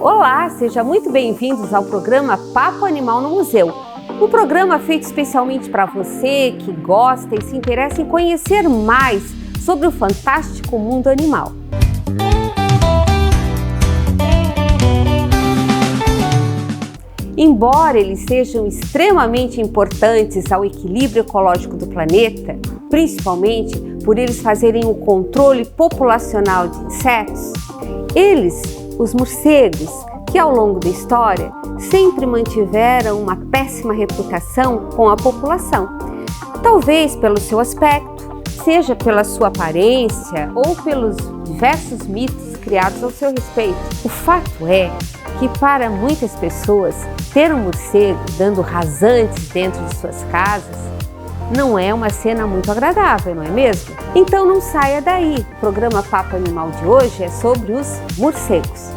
Olá, sejam muito bem-vindos ao programa Papo Animal no Museu. Um programa feito especialmente para você que gosta e se interessa em conhecer mais sobre o fantástico mundo animal. Embora eles sejam extremamente importantes ao equilíbrio ecológico do planeta, principalmente por eles fazerem o controle populacional de insetos, os morcegos, que ao longo da história sempre mantiveram uma péssima reputação com a população. Talvez pelo seu aspecto, seja pela sua aparência ou pelos diversos mitos criados ao seu respeito. O fato é que para muitas pessoas, ter um morcego dando rasantes dentro de suas casas não é uma cena muito agradável, não é mesmo? Então não saia daí. O programa Papo Animal de hoje é sobre os morcegos.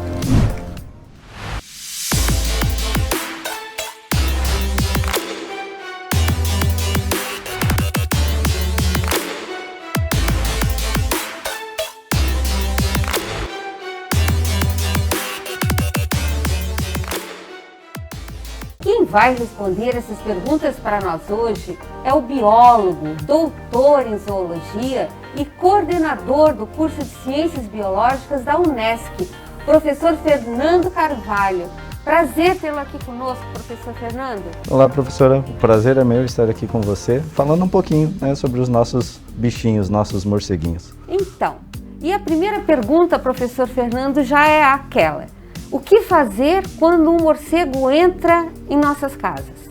Quem vai responder essas perguntas para nós hoje é o biólogo, doutor em zoologia e coordenador do curso de Ciências Biológicas da Unesc, professor Fernando Carvalho. Prazer tê-lo aqui conosco, professor Fernando. Olá, professora. O prazer é meu estar aqui com você, falando um pouquinho sobre os nossos bichinhos, nossos morceguinhos. Então, e a primeira pergunta, professor Fernando, já é aquela. O que fazer quando um morcego entra em nossas casas?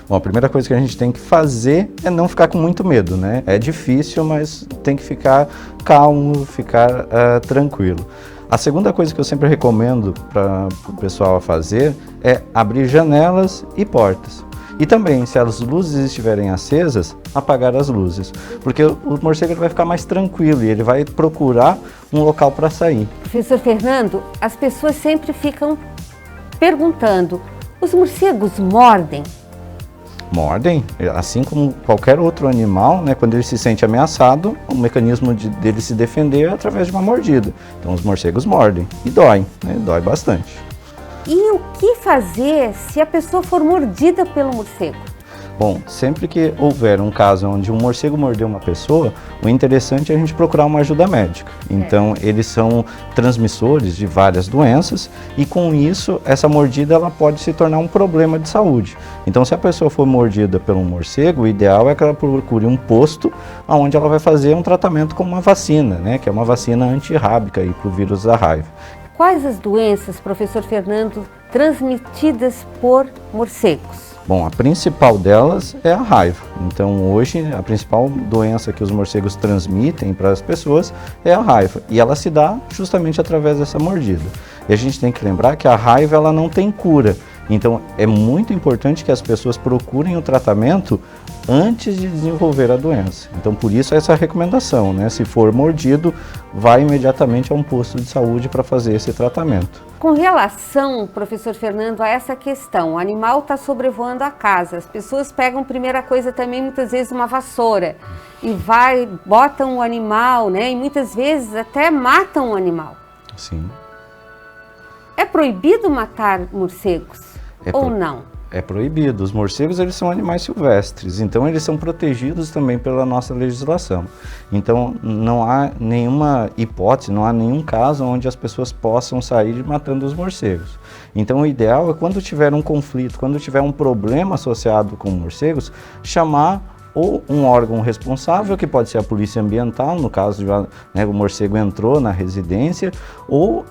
Bom, a primeira coisa que a gente tem que fazer é não ficar com muito medo, né? É difícil, mas tem que ficar calmo, ficar tranquilo. A segunda coisa que eu sempre recomendo para o pessoal fazer é abrir janelas e portas. E também, se as luzes estiverem acesas, apagar as luzes. Porque o morcego vai ficar mais tranquilo e ele vai procurar um local para sair. Professor Fernando, as pessoas sempre ficam perguntando, os morcegos mordem? Mordem, assim como qualquer outro animal, né, quando ele se sente ameaçado, o mecanismo dele se defender é através de uma mordida. Então os morcegos mordem e dói, né, dói bastante. E o que fazer se a pessoa for mordida pelo morcego? Bom, sempre que houver um caso onde um morcego mordeu uma pessoa, o interessante é a gente procurar uma ajuda médica. Então, eles são transmissores de várias doenças e com isso, essa mordida ela pode se tornar um problema de saúde. Então, se a pessoa for mordida pelo morcego, o ideal é que ela procure um posto onde ela vai fazer um tratamento com uma vacina, né, que é uma vacina antirrábica para o vírus da raiva. Quais as doenças, professor Fernando, transmitidas por morcegos? Bom, a principal delas é a raiva. Então, hoje, a principal doença que os morcegos transmitem para as pessoas é a raiva. E ela se dá justamente através dessa mordida. E a gente tem que lembrar que a raiva ela não tem cura. Então, é muito importante que as pessoas procurem o tratamento antes de desenvolver a doença. Então, por isso essa recomendação, né? Se for mordido, vá imediatamente a um posto de saúde para fazer esse tratamento. Com relação, professor Fernando, a essa questão, o animal está sobrevoando a casa, as pessoas pegam, primeira coisa também, muitas vezes uma vassoura e botam o animal, né? E muitas vezes até matam o animal. Sim. É proibido matar morcegos ou não? É proibido. Os morcegos eles são animais silvestres, então eles são protegidos também pela nossa legislação. Então não há nenhuma hipótese, não há nenhum caso onde as pessoas possam sair matando os morcegos. Então o ideal é quando tiver um conflito, quando tiver um problema associado com morcegos, chamar ou um órgão responsável, que pode ser a polícia ambiental, no caso de o morcego entrou na residência, ou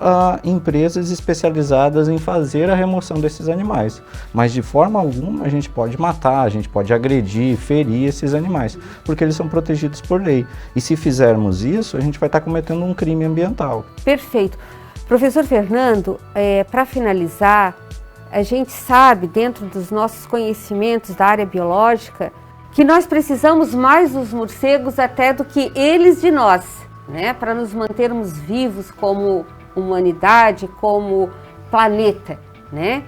empresas especializadas em fazer a remoção desses animais. Mas de forma alguma a gente pode matar, a gente pode agredir, ferir esses animais, porque eles são protegidos por lei. E se fizermos isso, a gente vai estar cometendo um crime ambiental. Perfeito. Professor Fernando, para finalizar, a gente sabe, dentro dos nossos conhecimentos da área biológica, que nós precisamos mais dos morcegos até do que eles de nós, né? Para nos mantermos vivos como humanidade, como planeta, né?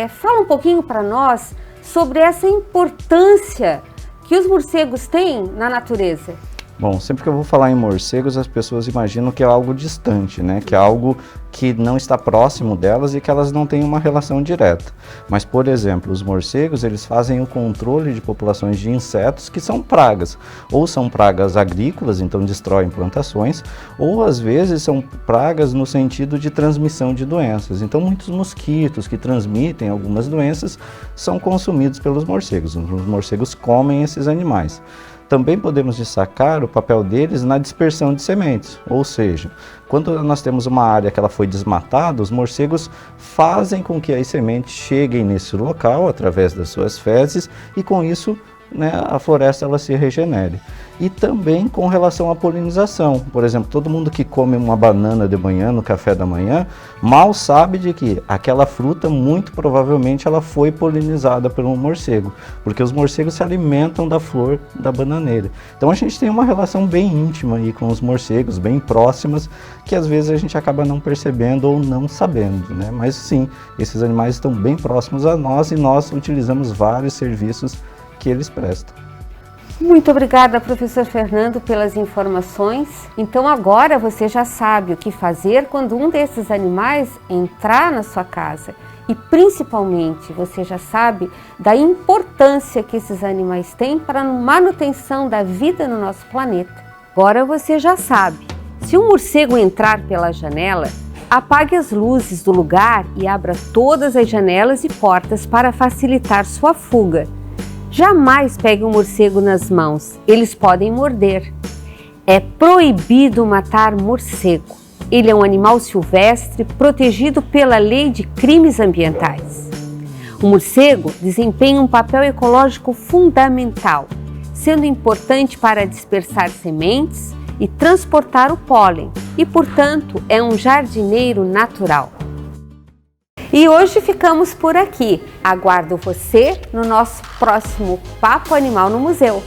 Fala um pouquinho para nós sobre essa importância que os morcegos têm na natureza. Bom, sempre que eu vou falar em morcegos, as pessoas imaginam que é algo distante, né? Que é algo que não está próximo delas e que elas não têm uma relação direta. Mas, por exemplo, os morcegos, eles fazem o controle de populações de insetos que são pragas. Ou são pragas agrícolas, então destroem plantações, ou às vezes são pragas no sentido de transmissão de doenças. Então, muitos mosquitos que transmitem algumas doenças são consumidos pelos morcegos. Os morcegos comem esses animais. Também podemos destacar o papel deles na dispersão de sementes, ou seja, quando nós temos uma área que ela foi desmatada, os morcegos fazem com que as sementes cheguem nesse local através das suas fezes e com isso, né, a floresta ela se regenere. E também com relação à polinização. Por exemplo, todo mundo que come uma banana de manhã, no café da manhã, mal sabe de que aquela fruta, muito provavelmente, ela foi polinizada por um morcego, porque os morcegos se alimentam da flor da bananeira. Então a gente tem uma relação bem íntima aí com os morcegos, bem próximas, que às vezes a gente acaba não percebendo ou não sabendo, né? Mas sim, esses animais estão bem próximos a nós e nós utilizamos vários serviços que eles prestam. Muito obrigada, professor Fernando, pelas informações. Então agora você já sabe o que fazer quando um desses animais entrar na sua casa. E principalmente você já sabe da importância que esses animais têm para a manutenção da vida no nosso planeta. Agora você já sabe, se um morcego entrar pela janela, apague as luzes do lugar e abra todas as janelas e portas para facilitar sua fuga. Jamais pegue um morcego nas mãos, eles podem morder. É proibido matar morcego. Ele é um animal silvestre protegido pela Lei de Crimes Ambientais. O morcego desempenha um papel ecológico fundamental, sendo importante para dispersar sementes e transportar o pólen, e, portanto, é um jardineiro natural. E hoje ficamos por aqui. Aguardo você no nosso próximo Papo Animal no Museu.